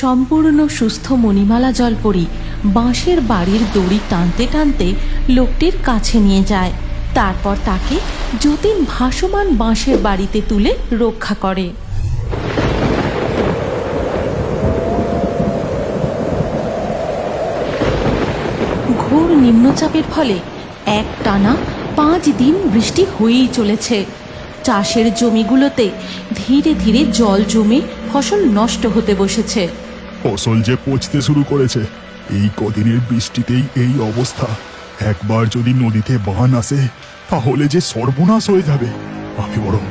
সম্পূর্ণ সুস্থ মণিমালা জলপরী বাঁশের বাড়ির দড়ি টানতে টানতে লোকটির কাছে নিয়ে যায়। তারপর তাকে যতীন ভাসমান বাঁশের বাড়িতে তুলে রক্ষা করে। ঘোর নিম্নচাপের ফলে একটানা 5 দিন বৃষ্টি হয়েই চলেছে। চাষের জমিগুলোতে ধীরে ধীরে জল জমে ফসল নষ্ট হতে বসেছে। ফসল যে পচতে শুরু করেছে। এই কদিনের বৃষ্টিতেই এই অবস্থা। একবার যদি নদীতে বান আসে তাহলে যে সর্বনাশ হয়ে যাবে। আমি বরং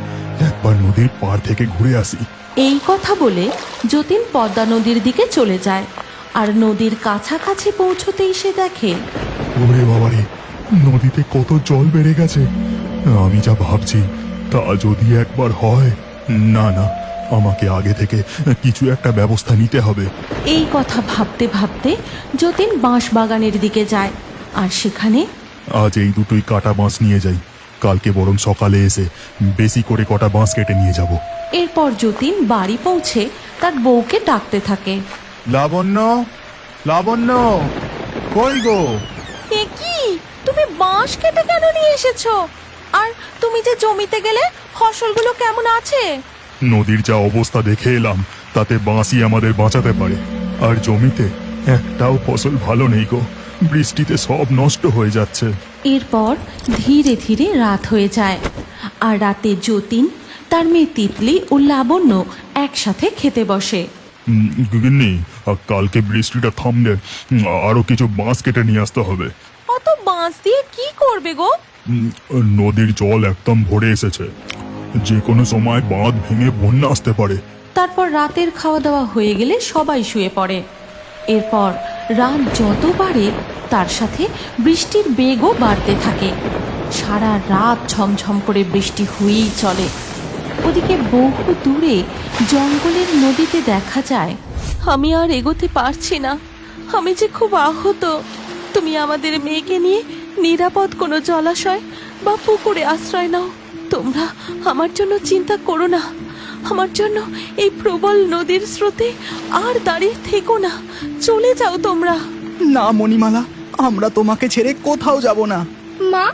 একবার নদীর পার থেকে ঘুরে আসি। এই কথা বলে যতীন পদ্মা নদীর দিকে চলে যায়। আর নদীর কাছাকাছি পৌঁছতেই সে দেখে, ওরে বাবারে, নদীতে কত জল বেড়ে গেছে। আমি যা ভাবছি তা যদি একবার হয়, না না, আমাকে আগে থেকে কিছু একটা ব্যবস্থা নিতে হবে। এই কথা ভাবতে ভাবতে যতীন বাঁশ বাগানের দিকে যায়। আর সেখানে আজ এই দুটোই কাটা বাঁশ নিয়ে যাই। কালকে বরং সকালে এসে বেশি করে কটা বাঁশ কেটে নিয়ে যাব। এরপর যতীন বাড়ি পৌঁছে তার বউকে ডাকতে থাকে। লাবণ্য, লাবণ্য, কই গো? এ কি, তুমি বাঁশ কেটে কেন নিয়ে এসেছো? আর তুমি যে জমিতে গেলে ফসলগুলো কেমন আছে? নদীর যা অবস্থা দেখে এলাম তাতে বাঁশই আমাদের বাঁচাতে পারে। আর জমিতে একটাও ফসল ভালো নেই গো। বৃষ্টিতে সব নষ্ট হয়ে যাচ্ছে। এরপর ধীরে ধীরে রাত হয়ে যায়। আর রাতে যতীন, তার মেয়ে তিতলি ও লাবণ্য একসাথে খেতে বসে। গিন্নি, কালকে বৃষ্টিটা থামলে আরো কিছু বাঁশ কেটে নিয়ে আসতে হবে। অত বাঁশ দিয়ে কি করবে গো? নদীর জল একদম ভরে এসেছে। যে কোনো সময় বাঁধ ভেঙে বন্যা আসতে পারে। তারপর রাতের খাওয়া দাওয়া হয়ে গেলে সবাই শুয়ে পড়ে। এরপর রাত যত বাড়ে তার সাথে বৃষ্টির বেগও বাড়তে থাকে। সারা রাত ঝমঝম করে বৃষ্টি হয়েই চলে। ওদিকে বহু দূরে জঙ্গলের নদীতে দেখা যায়, আমি আর এগোতে পারছি না, আমি যে খুব আহত। তুমি আমাদের মেয়েকে নিয়ে নিরাপদ কোনো জলাশয় বা পুকুরে আশ্রয় নাও। তোমরা আমার জন্য চিন্তা করো না। আমার জন্য এই প্রবল নদীর স্রোতে আর দাঁড়িয়ে থেকো না, চলে যাও তোমরা। না মণিমালা, আমরা তোমাকে ছেড়ে কোথাও যাব না। মা,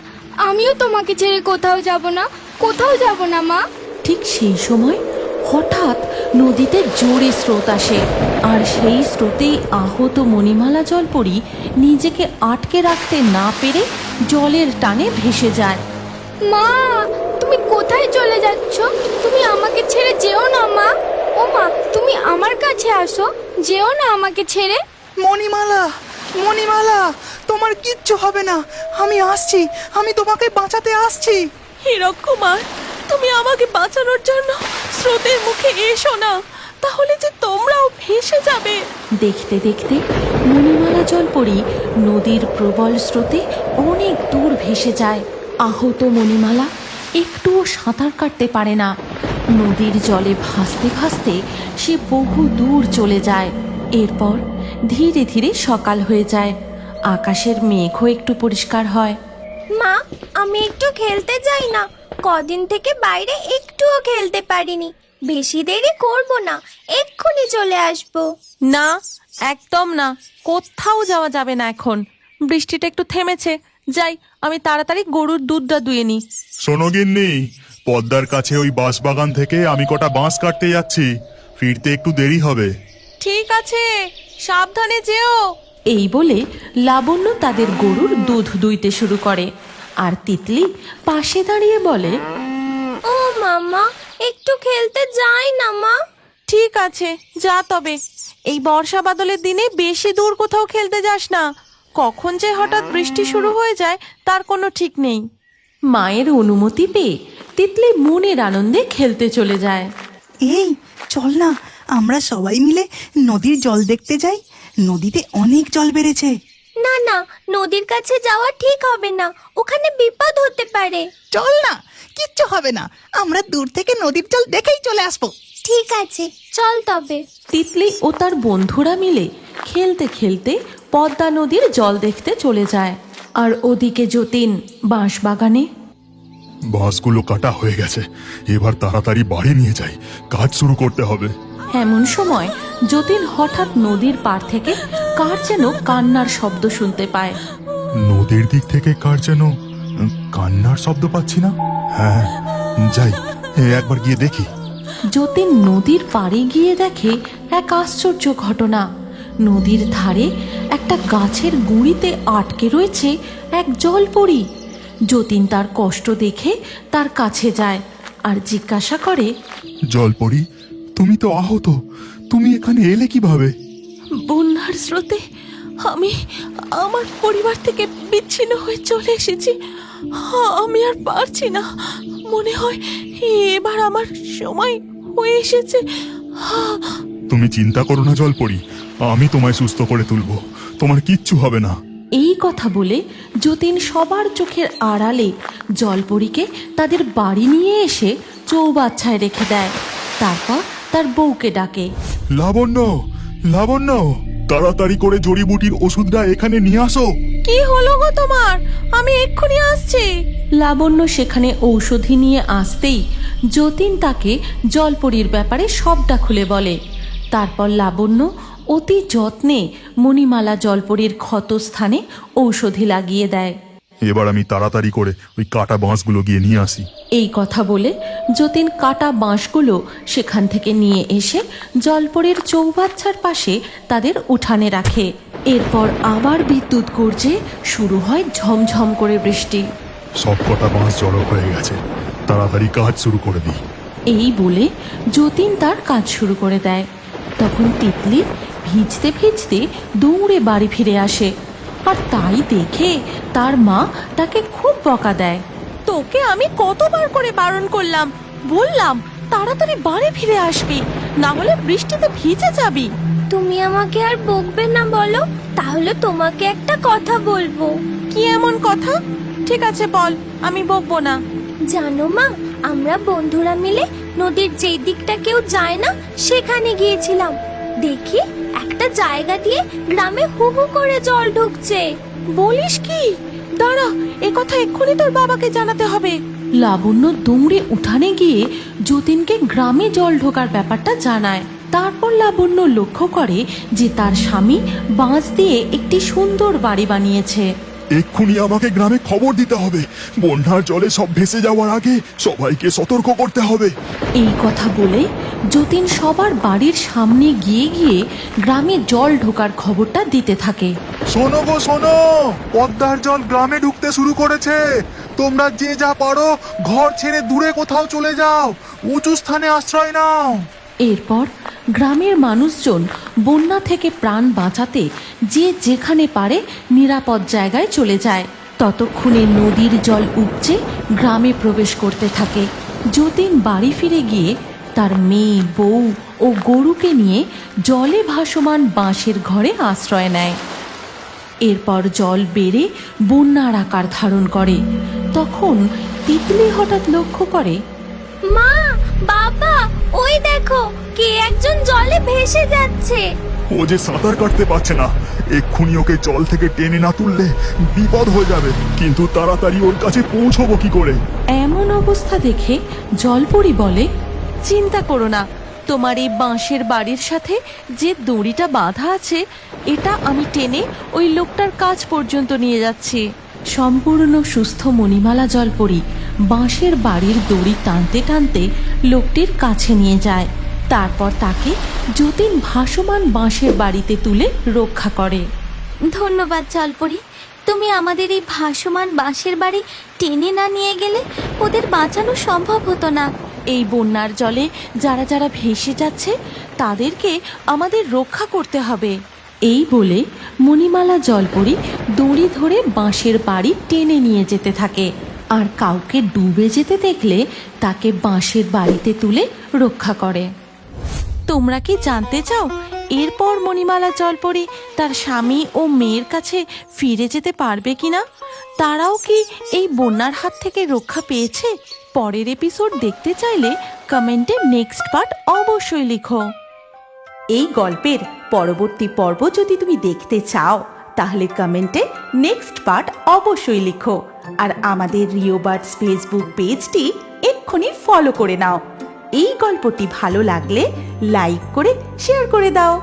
আমিও তোমাকে ছেড়ে কোথাও যাব না, কোথাও যাব না মা। ঠিক সেই সময় হঠাৎ নদীতে জোরে স্রোত আসে। আর সেই স্রোতেই আহত মণিমালা জলপরী নিজেকে আটকে রাখতে না পেরে জলের টানে ভেসে যায়। মা, তুমি কোথায় চলে যাচ্ছ? তুমি আমাকে ছেড়ে যেও না মা। ও মা, তুমি আমার কাছে আসো, যেও না আমাকে ছেড়ে। মণিমালা, মণিমালা, তোমার কিচ্ছু হবে না। আমি আসছি, আমি তোমাকে বাঁচাতে আসছি। হীরক কুমার, তুমি আমাকে বাঁচানোর জন্য স্রোতের মুখে এসো না, তাহলে যে তোমরাও ভেসে যাবে। দেখতে দেখতে মণিমালা জলপরী নদীর প্রবল স্রোতে অনেক দূর ভেসে যায়। আহত মণিমালা একটুও সাঁতার কাটতে পারে না। নদীর জলে ভাসতে ভাসতে সে বহু দূর চলে যায়। এরপর ধীরে ধীরে সকাল হয়ে যায়। আকাশের মেঘও একটু পরিষ্কার হয়। মা, আমি একটু খেলতে যাই না। কদিন থেকে বাইরে একটুও খেলতে পারিনি। বেশি দেরি করব না, এক্ষুনি চলে আসবো। না, একদম না, কোথাও যাওয়া যাবে না এখন। বৃষ্টিটা একটু থেমেছে, যাই আমি তাড়াতাড়ি গরুর দুধটা দুয়ে নিই। শোনো গিন্নি, পদ্মার কাছে ওই বাঁশ বাগান থেকে আমি কটা বাঁশ কাটতে যাচ্ছি। ফিরতে একটু দেরি হবে। ঠিক আছে, সাবধানে যেও। এই বলে লাবণ্য তাদের গরুর দুধ দুইতে শুরু করে। আর তিতলি পাশে দাঁড়িয়ে বলে, ও মামা, একটু খেলতে যাই না মা। ঠিক আছে, যা তবে। এই বর্ষা বাদলের দিনে বেশি দূর কোথাও খেলতে যাস না। কখন যে হঠাৎ বৃষ্টি শুরু হয়ে যায় তার কোনো ঠিক নেই। মায়ের অনুমতি পেয়ে তিতলি মনের আনন্দে খেলতে চলে যায়। এই চল না, আমরা সবাই মিলে নদীর জল দেখতে যাই। নদীতে অনেক জল বেড়েছে। না না, নদীর কাছে যাওয়া ঠিক হবে না, ওখানে বিপদ হতে পারে। চল না, কিচ্ছু হবে না। আমরা দূর থেকে নদীর জল দেখেই চলে আসবো। ঠিক আছে, চল তবে। তিতলি ও তার বন্ধুরা মিলে খেলতে খেলতে পদ্মা নদীর জল দেখতে চলে যায়। আর ওদিকে যতীন বাঁশ বাগানে। বাঁশগুলো কাটা হয়ে গেছে, এবার তাড়াতাড়ি বাড়ি নিয়ে যাই, কাজ শুরু করতে হবে। এমন সময় যতীন হঠাৎ নদীর পাড় থেকে কার যেন কান্নার শব্দ শুনতে পায়। নদীর দিক থেকে কার যেন কান্নার শব্দ পাচ্ছি না। হ্যাঁ, যাই একবার গিয়ে দেখি। যতীন নদীর পাড়ে গিয়ে দেখে এক আশ্চর্য ঘটনা। নদীর ধারে একটা গাছের গুঁড়িতে আটকে রয়েছে এক জলপরী। যতীন তার কষ্ট দেখে তার কাছে যায় আর জিজ্ঞাসা করে, জলপরি, তুমি তো আহত, তুমি এখানে এলে কিভাবে? বন্যার স্রোতে আমি আমার পরিবার থেকে বিচ্ছিন্ন হয়ে চলে এসেছি। আমি আর পারছি না, মনে হয় এবার আমার সময় হয়ে এসেছে। তুমি চিন্তা করো না জলপরি, আমি তোমায় সুস্থ করে তুলবো, তোমার কিচ্ছু হবে না। এই কথা বলে যতীন সবার চোখের আড়ালে জলপরীকে তাদের বাড়ি নিয়ে এসে চৌবাচ্চায় রেখে দেয়। তারপর তার বউকে ডাকে। লাবণ্য, লাবণ্য, তাড়াতাড়ি করে জড়িবুটির ওষুধটা এখানে নিয়ে আসো। কি হলো গো তোমার? আমি এক্ষুনি আসছি। লাবণ্য সেখানে ঔষধি নিয়ে আসতেই যতীন তাকে জলপরীর ব্যাপারে সবটা খুলে বলে। তারপর লাবণ্য অতি যত্নে মণিমালা জলপরীর ক্ষতস্থানে ঔষধি লাগিয়ে দেয়। এবার আমি তাড়াতাড়ি করে ওই কাটা বাঁশগুলো গিয়ে নিয়ে আসি। এই কথা বলে যতীন কাটা বাঁশগুলো সেখান থেকে নিয়ে এসে জলপরীর চৌবাচ্চার পাশে তাদের উঠানে রাখে। এরপর আবার বিদ্যুৎ গর্জে শুরু হয় ঝমঝম করে বৃষ্টি। সব কটা বাঁশ জড়ো হয়ে গেছে, তাড়াতাড়ি কাজ শুরু করে দিই। এই বলে যতীন তার কাজ শুরু করে দেয়। তখন তিতলি ভিজতে ভিজতে দৌড়ে বাড়ি ফিরে আসে, আর তাই দেখে তার মা তাকে খুব বকা দেয়। তোকে আমি কতবার করে বারণ করলাম, বললাম তাড়াতাড়ি বাড়ি ফিরে আসবি, না হলে বৃষ্টিতে ভিজে যাবি। তুমি আমাকে আর বকবে না বলো, তাহলে তোমাকে একটা কথা বলবো। কি এমন কথা? ঠিক আছে বল, আমি বকবো না। জানো মা, আমরা বন্ধুরা মিলে নদীর যেই দিকটা কেউ যায় না সেখানে গিয়েছিলাম। দেখি একটা জায়গা দিয়ে গ্রামে হুহু করে জল ঢুকছে। বলিস কি? দাঁড়া, এ কথা এক্ষুনি তোর বাবাকে জানাতে হবে। লাবণ্য দৌড়ে উঠানে গিয়ে যতীনকে গ্রামে জল ঢোকার ব্যাপারটা জানায়। তারপর লাবণ্য লক্ষ্য করে যে তার স্বামী বাঁশ দিয়ে একটি সুন্দর বাড়ি বানিয়েছে। এক্ষুনি আমাকে গ্রামে খবর দিতে হবে, বন্যার জলে সব ভেসে যাওয়ার আগে সবাইকে সতর্ক করতে হবে। এই কথা বলে যতীন সবার বাড়ির সামনে গিয়ে গিয়ে গ্রামে জল ঢোকার খবরটা দিতে থাকে। শোনো গো শোনো, পদ্মার জল গ্রামে ঢুকতে শুরু করেছে। তোমরা যে যা পারো ঘর ছেড়ে দূরে কোথাও চলে যাও, উঁচু স্থানে আশ্রয় নাও। এরপর গ্রামের মানুষজন বন্যা থেকে প্রাণ বাঁচাতে যে যেখানে পারে নিরাপদ জায়গায় চলে যায়। ততক্ষণে নদীর জল উপচে গ্রামে প্রবেশ করতে থাকে। যতীন বাড়ি ফিরে গিয়ে তার মেয়ে, বউ ও গরুকে নিয়ে জলে ভাসমান বাঁশের ঘরে আশ্রয় নেয়। এরপর জল বেড়ে বন্যার আকার ধারণ করে। তখন তিতলি হঠাৎ লক্ষ্য করে, মা, বাবা, ওই দেখো কে একজন জলে ভেসে যাচ্ছে। ও যে সাঁতার কাটতে পারছে না, এক্ষুনি ওকে জল থেকে টেনে না তুললে বিপদ হয়ে যাবে। কিন্তু তাড়াতাড়ি ওর কাছে পৌঁছবো কি করে? এমন অবস্থা দেখে জলপরী বলে, চিন্তা করো না, তোমার এই বাঁশের বাড়ির সাথে যে দড়িটা বাঁধা আছে এটা আমি টেনে ওই লোকটার কাছ পর্যন্ত নিয়ে যাচ্ছি। সম্পূর্ণ সুস্থ মণিমালা জলপরী বাঁশের বাড়ির দড়ি টানতে টানতে লোকটির কাছে নিয়ে যায়। তারপর তাকে যতীন ভাসমান বাঁশের বাড়িতে তুলে রক্ষা করে। ধন্যবাদ জলপরি, তুমি আমাদের এই ভাসমান বাঁশের বাড়ি টেনে না নিয়ে গেলে ওদের বাঁচানো সম্ভব হতো না। এই বন্যার জলে যারা যারা ভেসে যাচ্ছে তাদেরকে আমাদের রক্ষা করতে হবে। এই বলে মণিমালা জলপরী দড়ি ধরে বাঁশের বাড়ি টেনে নিয়ে যেতে থাকে, আর কাউকে ডুবে যেতে দেখলে তাকে বাঁশের বাড়িতে তুলে রক্ষা করে। তোমরা কি জানতে চাও এরপর মণিমালা জলপরী তার স্বামী ও মেয়ের কাছে ফিরে যেতে পারবে কিনা? তারাও কি এই বন্যার হাত থেকে রক্ষা পেয়েছে? পরের এপিসোড দেখতে চাইলে কমেন্টে নেক্সট পার্ট অবশ্যই লিখো। এই গল্পের পরবর্তী পর্ব যদি তুমি দেখতে চাও তাহলে কমেন্টে নেক্সট পার্ট অবশ্যই লিখো, আর আমাদের রিও বার্ডস ফেসবুক পেজটি এক্ষুনি ফলো করে নাও। এই গল্পটি ভালো লাগলে লাইক করে শেয়ার করে দাও।